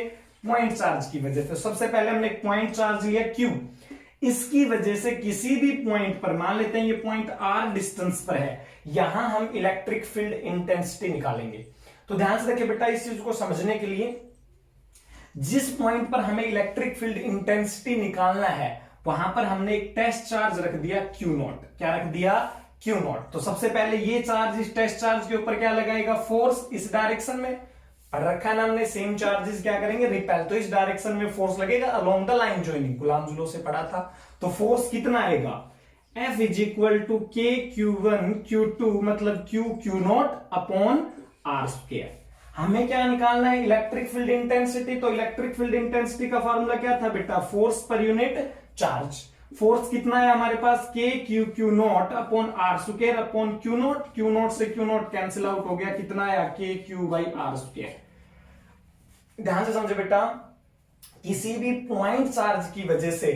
पॉइंट चार्ज की वजह से। सबसे पहले हमने एक पॉइंट चार्ज लिया Q। इसकी वजह से किसी भी पॉइंट पर, मान लेते हैं ये पॉइंट R डिस्टेंस पर है, यहां हम इलेक्ट्रिक फील्ड इंटेंसिटी निकालेंगे। तो ध्यान से देखिए बेटा, इस चीज को समझने के लिए, जिस पॉइंट पर हमें इलेक्ट्रिक फील्ड इंटेंसिटी निकालना है वहां पर हमने एक टेस्ट चार्ज रख दिया Q0। क्या रख दिया, Q0। तो सबसे पहले ये चार्ज इस टेस्ट चार्ज के ऊपर क्या लगाएगा, फोर्स इस डायरेक्शन में। और रखा ना हमने सेम चार्जेस क्या करेंगे, रिपेल। तो इस डायरेक्शन में फोर्स लगेगा along the line joining, Coulomb law से पढ़ा था। तो फोर्स कितना आएगा, F is equal to K Q1 Q2 मतलब Q Q0 upon R square. हमें क्या निकालना है, इलेक्ट्रिक फील्ड इंटेंसिटी। तो इलेक्ट्रिक फील्ड इंटेंसिटी का फॉर्मूला क्या था बेटा, फोर्स पर यूनिट चार्ज। फोर्स कितना है हमारे पास, K Q Q0 upon R square upon Q0। Q0 से Q0 कैंसिल आउट हो गया, कितना आया, K Q by R square. ध्यान से समझो बेटा, किसी भी पॉइंट चार्ज की वजह से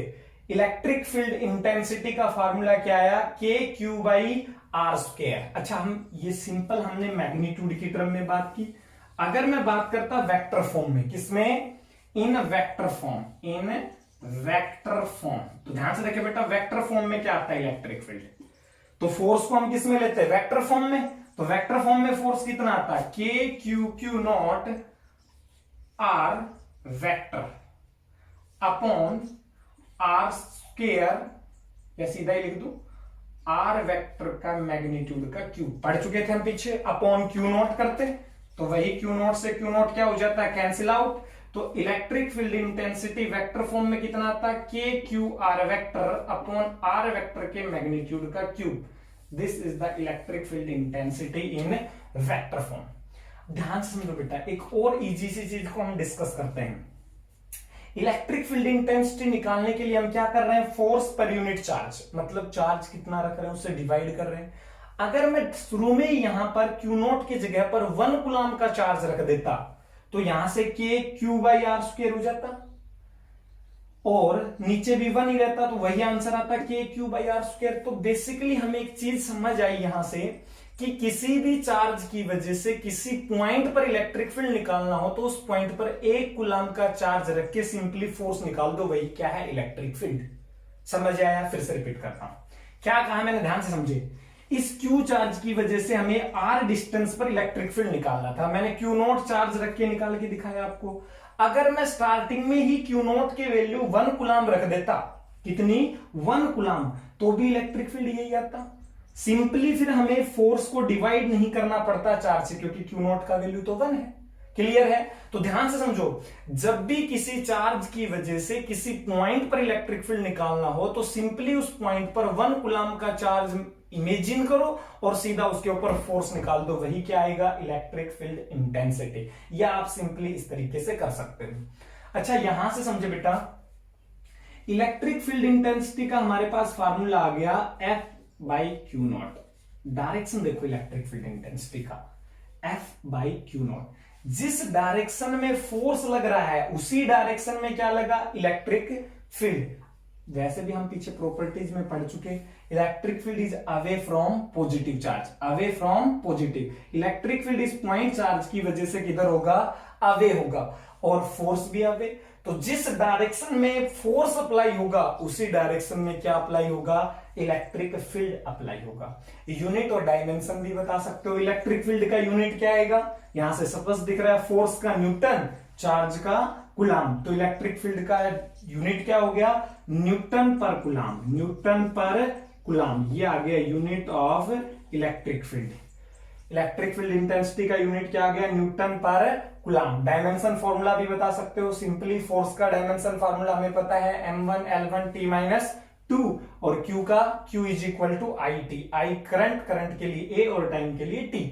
इलेक्ट्रिक फील्ड इंटेंसिटी का फॉर्मूला क्या आया, K Q by R square. अच्छा, हम ये सिंपल हमने मैग्नीट्यूड की टर्म में बात की। अगर मैं बात करता वेक्टर फॉर्म में, किसमें, इन वेक्टर फॉर्म, इन वेक्टर फॉर्म। तो ध्यान से देखिए बेटा, वेक्टर फॉर्म में क्या आता है, इलेक्ट्रिक फील्ड। तो फोर्स को हम किस में लेते हैं, वेक्टर फॉर्म में। तो वेक्टर फॉर्म में फोर्स कितना आता है, K Q Q0 R vector upon R square, या सीधा ही लिख दू R वेक्टर का मैग्नीट्यूड का क्यूब। पढ़ चुके थे हम पीछे, अपॉन Q0 करते, तो वही Q0 से Q0 क्या हो जाता है, कैंसिल आउट। तो electric field intensity vector form में कितना आता है, K Q R vector upon R vector के मैग्नीट्यूड का cube. This is the electric field intensity in vector form. ध्यान से समझो बेटा, एक और इजी सी चीज को हम डिस्कस करते हैं। इलेक्ट्रिक फील्ड इंटेंसिटी निकालने के लिए हम क्या कर रहे हैं, फोर्स पर यूनिट चार्ज, मतलब चार्ज कितना रख रहे हैं उससे डिवाइड कर रहे हैं। अगर मैं शुरू में यहां पर Q0 की जगह पर 1 कूलम का चार्ज रख देता, तो यहां से K Q by R square हो जाता, और नीचे भी 1 ही रहता, तो वही आंसर आता K Q by R square. तो बेसिकली हमें एक चीज समझ आई यहां से कि किसी भी चार्ज की वजह से किसी पॉइंट पर इलेक्ट्रिक फील्ड निकालना हो, तो उस पॉइंट पर 1 कूलम का चार्ज रख के सिंपली फोर्स निकाल दो, वही क्या है, इलेक्ट्रिक फील्ड। समझ आया, फिर से रिपीट करता हूं, क्या कहा मैंने, ध्यान से समझे। इस Q चार्ज की वजह से हमें R डिस्टेंस पर इलेक्ट्रिक फील्ड निकालना था। मैंने Q0 चार्ज रख के निकाल के दिखाया आपको। अगर मैं स्टार्टिंग में ही Q0 की वैल्यू 1 कूलम रख देता, कितनी, 1 कूलम, तो भी इलेक्ट्रिक फील्ड यही आता। सिंपली फिर हमें फोर्स को डिवाइड नहीं करना पड़ता चार्ज से, क्योंकि Q0 का वैल्यू तो 1 है। क्लियर है। तो ध्यान से समझो, जब भी किसी चार्ज की वजह से किसी पॉइंट पर इलेक्ट्रिक फील्ड निकालना हो, तो सिंपली उस पॉइंट पर 1 कूलम का चार्ज इमेजिन करो और सीधा उसके ऊपर फोर्स निकाल दो, वही क्या आएगा, इलेक्ट्रिक फील्ड इंटेंसिटी। या आप सिंपली इस तरीके से कर सकते हो। अच्छा, यहां से समझे बेटा, इलेक्ट्रिक फील्ड इंटेंसिटी का हमारे पास फार्मूला आ गया F बाई Q0। डायरेक्शन देखो इलेक्ट्रिक फील्ड इंटेंसिटी का, F बाई Q0। जिस डायरेक्शन में फोर्स लग रहा है उसी डायरेक्शन में क्या लगा, इलेक्ट्रिक फील्ड। वैसे भी हम पीछे प्रॉपर्टीज में पढ़ चुके, electric field is away from positive charge, away from positive. Electric field इस पॉइंट चार्ज की वजह से किधर होगा, अवे होगा। और फोर्स भी अवे। तो जिस डायरेक्शन में फोर्स अप्लाई होगा उसी डायरेक्शन में क्या अप्लाई होगा, इलेक्ट्रिक फील्ड अप्लाई होगा। यूनिट और डायमेंशन भी बता सकते हो। इलेक्ट्रिक फील्ड का यूनिट क्या आएगा, यहां से स्पष्ट दिख रहा है, फोर्स का न्यूटन, चार्ज का कूलाम। तो इलेक्ट्रिक फील्ड का यूनिट क्या हो गया, न्यूटन पर कूलाम, न्यूटन पर कूलाम, ये आ गया unit of electric field. Electric field intensity का यूनिट क्या आ गया, न्यूटन पर कूलाम। डायमेंशन फॉर्मूला भी बता सकते हो, सिंपली फोर्स का डायमेंशन फॉर्मूला हमें पता है m1 L1 T माइनस 2 और Q का Q is equal to I T. I current, current के लिए A और टाइम के लिए T।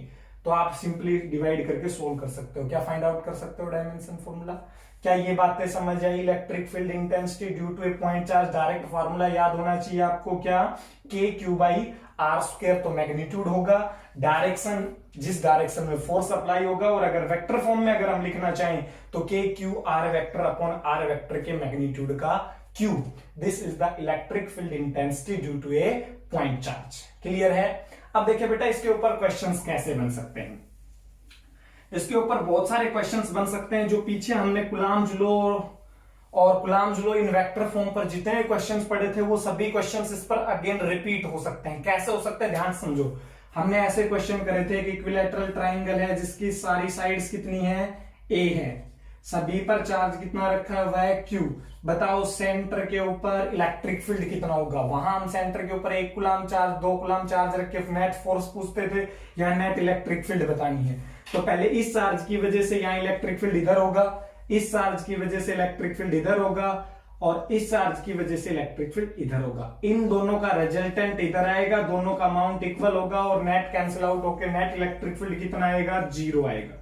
तो आप सिंपली डिवाइड करके सोल्व कर सकते हो। क्या फाइंड आउट कर सकते हो डायमेंशन फॉर्मूला। क्या ये बातें समझ आई, electric field intensity due to a point charge, direct formula याद होना चाहिए आपको, क्या K Q by R square, तो मैग्नीट्यूड होगा, डायरेक्शन जिस डायरेक्शन में फोर्स अप्लाई होगा, और अगर वेक्टर फॉर्म में अगर हम लिखना चाहें तो K Q R vector upon R vector के मैग्नीट्यूड का Q। This is the electric field intensity due to a point charge. Clear है। अब देखिए बेटा इसके ऊपर क्वेश्चंस कैसे बन सकते हैं। इसके ऊपर बहुत सारे क्वेश्चंस बन सकते हैं। जो पीछे हमने कूलाम्स लॉ और coulombs law in vector form पर जितने क्वेश्चंस पढ़े थे वो सभी क्वेश्चंस इस पर अगेन रिपीट हो सकते हैं। कैसे हो सकते हैं, ध्यान समझो। हमने ऐसे क्वेश्चन करे थे कि इक्विलैटरल ट्राइंगल है जिसकी सारी साइड्स कितनी है, A है, सभी पर चार्ज कितना रखा हुआ है, Q। बताओ सेंटर के ऊपर इलेक्ट्रिक फील्ड कितना होगा। वहां हम सेंटर के ऊपर 1 कूलाम चार्ज, 2 कूलाम चार्ज रख के नेट फोर्स पूछते थे, या नेट इलेक्ट्रिक फील्ड बतानी है। तो पहले इस चार्ज की वजह से यहाँ इलेक्ट्रिक फील्ड इधर होगा, इस चार्ज की वजह से इलेक्ट्रिक फील्ड इधर होगा, और इस चार्ज की वजह से इलेक्ट्रिक फील्ड इधर होगा। इन दोनों का रिजल्टेंट इधर आएगा, दोनों का अमाउंट इक्वल होगा, और नेट कैंसिल आउट होकर नेट इलेक्ट्रिक फील्ड कितना आएगा, 0 आएगा।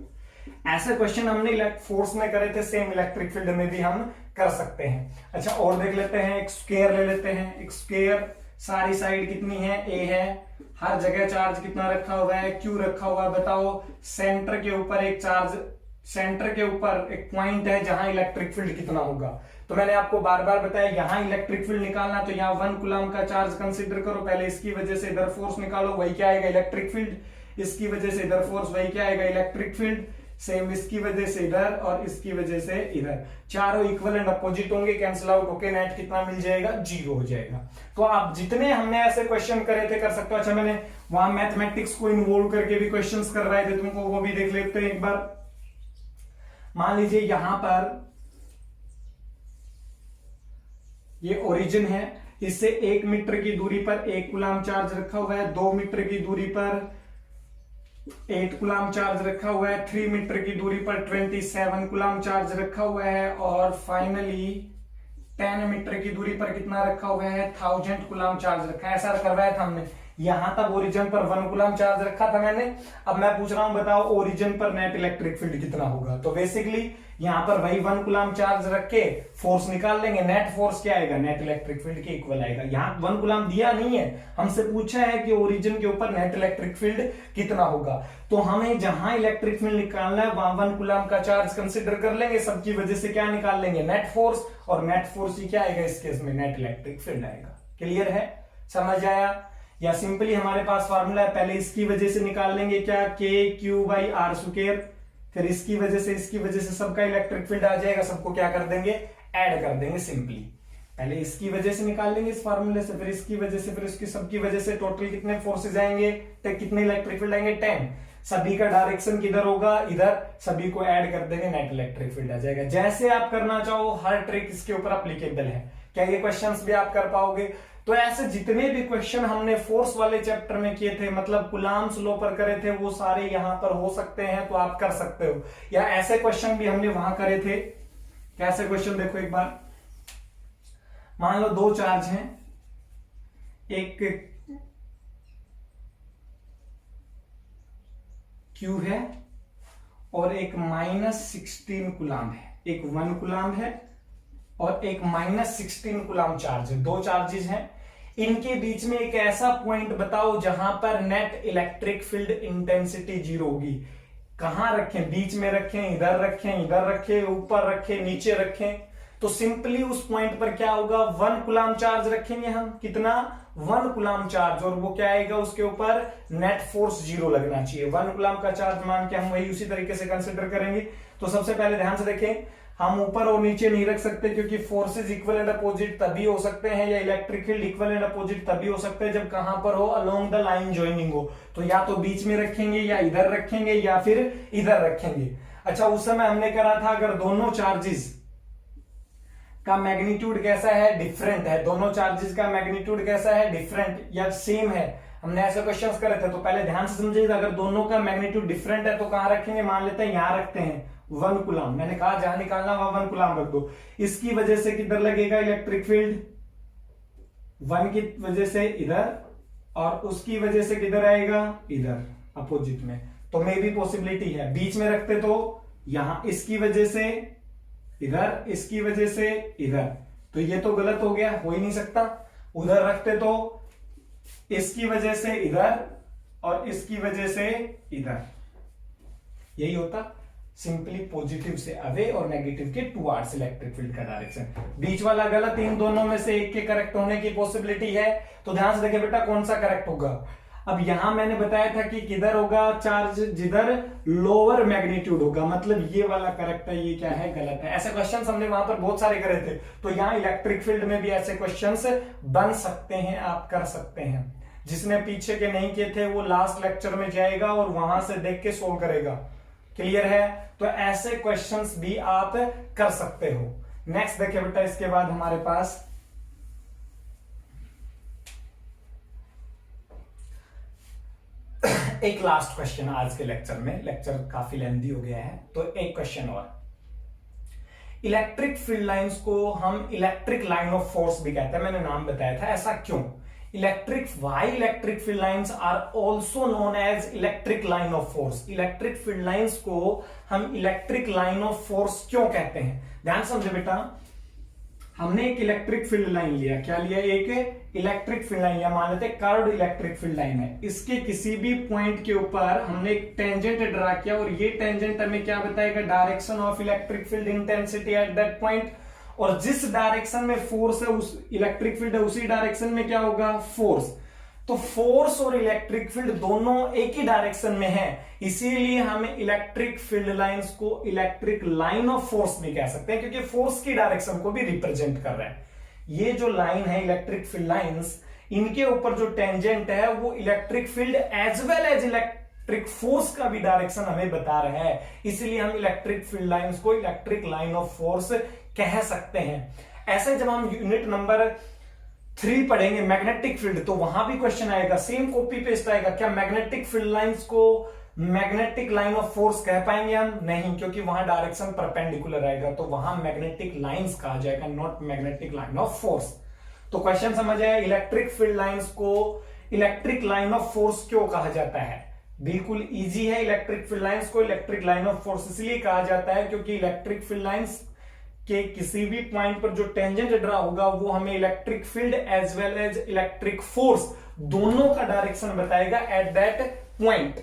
ऐसे क्वेश्चन हमने फोर्स में करे थे, सेम इलेक्ट्रिक फील्ड में भी हम कर सकते हैं। अच्छा और देख लेते हैं, एक स्क्वायर ले लेते हैं। एक स्क्वायर, सारी साइड कितनी है, A है, हर जगह चार्ज कितना रखा हुआ है, Q रखा हुआ है। बताओ सेंटर के ऊपर एक चार्ज, सेंटर के ऊपर एक पॉइंट है जहां इलेक्ट्रिक फील्ड कितना होगा। तो मैंने आपको बार बार बताया यहां इलेक्ट्रिक फील्ड निकालना, तो यहां 1 कूलाम का चार्ज कंसीडर करो। पहले इसकी वजह से इधर फोर्स निकालो, वही क्या आएगा, इलेक्ट्रिक फील्ड। इसकी वजह से इधर फोर्स, वही क्या आएगा, इलेक्ट्रिक फील्ड। सेम इसकी वजह से इधर और इसकी वजह से इधर, चारों इक्वल एंड अपोजिट होंगे, कैंसिल आउट होके नेट कितना मिल जाएगा, 0 हो जाएगा। तो आप जितने हमने ऐसे क्वेश्चन करे थे कर सकते हो। अच्छा मैंने वहां मैथमेटिक्स को इन्वॉल्व करके भी क्वेश्चंस करवाए थे तुमको, वो भी देख लेते हैं एक बार। मान लीजिए यहां पर ये ओरिजिन है, इससे 1 मीटर की दूरी पर 1 कूलाम चार्ज रखा हुआ है, 2 मीटर की दूरी पर 8 कूलाम चार्ज रखा हुआ है, 3 मीटर की दूरी पर 27 कूलाम चार्ज रखा हुआ है, और फाइनली 10 मीटर की दूरी पर कितना रखा हुआ है, 1000 कूलाम चार्ज रखा है। ऐसा करवाया था हमने। यहां तक ओरिजिन पर 1 कूलाम चार्ज रखा था मैंने। अब मैं पूछ रहा हूं बताओ ओरिजिन पर नेट इलेक्ट्रिक फील्ड कितना होगा। तो बेसिकली यहां पर वही 1 कूलाम चार्ज रख के फोर्स निकाल लेंगे, नेट फोर्स क्या आएगा, नेट इलेक्ट्रिक फील्ड के इक्वल आएगा। यहां 1 कूलाम दिया नहीं है, हमसे पूछा है कि ओरिजिन के ऊपर नेट इलेक्ट्रिक फील्ड कितना होगा। तो हमें जहां इलेक्ट्रिक फील्ड निकालना है वहां 1 कूलाम का चार्ज कंसिडर कर लेंगे, सबकी वजह से क्या निकाल लेंगे, नेट फोर्स, और नेट फोर्स ही क्या आएगा इस केस में, नेट इलेक्ट्रिक फील्ड आएगा। क्लियर है, समझ आया। या सिंपली हमारे पास फार्मूला है, पहले इसकी वजह से निकाल लेंगे क्या, K Q by R square, फिर इसकी वजह से सबका इलेक्ट्रिक फील्ड आ जाएगा, सबको क्या कर देंगे, ऐड कर देंगे सिंपली। पहले इसकी वजह से निकाल लेंगे इस फार्मूले से, फिर इसकी वजह से, फिर इसकी सबकी वजह से, टोटल कितने फोर्सेज आएंगे, तो कितने इलेक्ट्रिक फील्ड आएंगे, 10। सभी का डायरेक्शन किधर होगा, इधर, सभी को ऐड कर देंगे, नेट इलेक्ट्रिक फील्ड आ जाएगा। जैसे आप करना चाहो, हर ट्रिक इसके ऊपर अप्लीकेबल है। क्या ये क्वेश्चंस भी आप कर पाओगे। तो ऐसे जितने भी क्वेश्चन हमने फोर्स वाले चैप्टर में किए थे, मतलब कूलाम्स लॉ पर करे थे, वो सारे यहां पर हो सकते हैं, तो आप कर सकते हो। या ऐसे क्वेश्चन भी हमने वहां करे थे। कैसे क्वेश्चन देखो एक बार, मान लो 2 चार्ज हैं, एक Q है और एक -16 कूलाम है, एक 1 कूलाम है और एक -16 कूलाम चार्ज है। 2 चार्जेस हैं, इनके बीच में एक ऐसा पॉइंट बताओ जहां पर नेट इलेक्ट्रिक फील्ड इंटेंसिटी 0 होगी। कहां रखें, बीच में रखें, इधर रखें, इधर रखें, ऊपर रखें, नीचे रखें। तो सिंपली उस पॉइंट पर क्या होगा, 1 कूलाम चार्ज रखेंगे हम, कितना, 1 कूलाम चार्ज, और वो क्या आएगा, उसके ऊपर नेट फोर्स 0 लगना चाहिए। 1 कूलाम का चार्ज मान के हम वही उसी तरीके से कंसिडर करेंगे। तो सबसे पहले ध्यान से देखें, हम ऊपर और नीचे नहीं रख सकते क्योंकि फोर्सेज इक्वल एंड अपोजिट तभी हो सकते हैं, या electric field equal and opposite तभी हो सकते हैं जब कहां पर हो, अलोंग द लाइन ज्वाइनिंग हो। तो या तो बीच में रखेंगे, या इधर रखेंगे, या फिर इधर रखेंगे। अच्छा, उस समय हमने करा था अगर दोनों चार्जेस का मैग्नीट्यूड कैसा है, डिफरेंट है, दोनों चार्जेस का मैग्नीट्यूड कैसा है, डिफरेंट या सेम है, हमने ऐसे क्वेश्चंस करे थे। तो पहले ध्यान से समझिएगा, अगर दोनों का मैग्नीट्यूड डिफरेंट है तो कहां रखेंगे, मान लेते हैं यहां रखते हैं 1 कूलम, मैंने कहा जहां निकालना वहां 1 कूलम रख दो। इसकी वजह से किधर लगेगा इलेक्ट्रिक फील्ड, 1 की वजह से इधर, और उसकी वजह से किधर आएगा, इधर अपोजिट में। तो मे भी पॉसिबिलिटी है, बीच में रखते तो यहां इसकी वजह से इधर, इसकी वजह से इधर, तो ये तो गलत हो गया, हो ही नहीं सकता। उधर रखते तो इसकी वजह से इधर और इसकी वजह से इधर, यही होता। सिंपली पॉजिटिव से अवे और नेगेटिव के टुवर्ड्स इलेक्ट्रिक फील्ड का डायरेक्शन। बीच वाला गलत, इन दोनों में से एक के करेक्ट होने की पॉसिबिलिटी है। तो ध्यान से देखिए बेटा कौन सा करेक्ट होगा। अब यहां मैंने बताया था कि किधर होगा चार्ज, जिधर लोअर मैग्नीट्यूड होगा, मतलब ये वाला करेक्ट है, ये क्या है, गलत है। ऐसे क्वेश्चंस हमने वहां पर बहुत सारे करे थे। तो यहां इलेक्ट्रिक फील्ड में भी ऐसे क्वेश्चंस बन सकते हैं, आप कर सकते हैं। जिसने पीछे के नहीं किए थे वो लास्ट लेक्चर में जाएगा और वहां से देख के सोल्व करेगा। क्लियर है? तो ऐसे क्वेश्चंस भी आप कर सकते हो। नेक्स्ट देखिए बेटा, इसके बाद हमारे पास एक लास्ट क्वेश्चन आज के लेक्चर में, लेक्चर काफी लेंथी हो गया है, तो एक क्वेश्चन और। इलेक्ट्रिक फील्ड लाइंस को हम इलेक्ट्रिक लाइन ऑफ फोर्स भी कहते हैं, मैंने नाम बताया था। ऐसा क्यों? why electric field lines are also known as electric line of force। Electric field lines को हम इलेक्ट्रिक लाइन ऑफ फोर्स क्यों कहते हैं? ध्यान समझे बेटा, हमने एक इलेक्ट्रिक फील्ड लाइन लिया, क्या लिया, एक इलेक्ट्रिक फील्ड लाइन लिया, मान लेते कर्व्ड इलेक्ट्रिक फील्ड लाइन है। इसके किसी भी पॉइंट के ऊपर हमने एक टेंजेंट ड्रा किया और ये टेंजेंट हमें क्या बताएगा, direction of electric field intensity at that point. और जिस डायरेक्शन में फोर्स है, उस इलेक्ट्रिक फील्ड है, उसी डायरेक्शन में क्या होगा, फोर्स। तो फोर्स और इलेक्ट्रिक फील्ड दोनों एक ही डायरेक्शन में है, इसीलिए हम इलेक्ट्रिक फील्ड लाइंस को इलेक्ट्रिक लाइन ऑफ फोर्स भी कह सकते हैं, क्योंकि फोर्स की डायरेक्शन को भी रिप्रेजेंट कर रहा है। ये जो लाइन है इलेक्ट्रिक फील्ड लाइंस, इनके ऊपर जो टेंजेंट है वो electric field as well as electric force का भी डायरेक्शन हमें बता रहा है, इसलिए हम इलेक्ट्रिक फील्ड लाइंस को इलेक्ट्रिक लाइन ऑफ फोर्स कह सकते हैं। ऐसे जब हम यूनिट नंबर 3 पढ़ेंगे मैग्नेटिक फील्ड, तो वहां भी क्वेश्चन आएगा, सेम कॉपी पेस्ट आएगा, क्या मैग्नेटिक फील्ड लाइंस को मैग्नेटिक लाइन ऑफ फोर्स कह पाएंगे हम? नहीं, क्योंकि वहां डायरेक्शन परपेंडिकुलर आएगा, तो वहां मैग्नेटिक लाइंस कहा जाएगा, not magnetic line of force. तो क्वेश्चन समझ आया, इलेक्ट्रिक फील्ड लाइंस को इलेक्ट्रिक लाइन ऑफ फोर्स क्यों कहा जाता है? बिल्कुल इजी है, इलेक्ट्रिक फील्ड लाइंस को इलेक्ट्रिक लाइन ऑफ फोर्स इसलिए कहा जाता है क्योंकि इलेक्ट्रिक फील्ड लाइंस के किसी भी पॉइंट पर जो टेंजेंट ड्रा होगा वो हमें electric field as well as electric force दोनों का डायरेक्शन बताएगा एट दैट पॉइंट।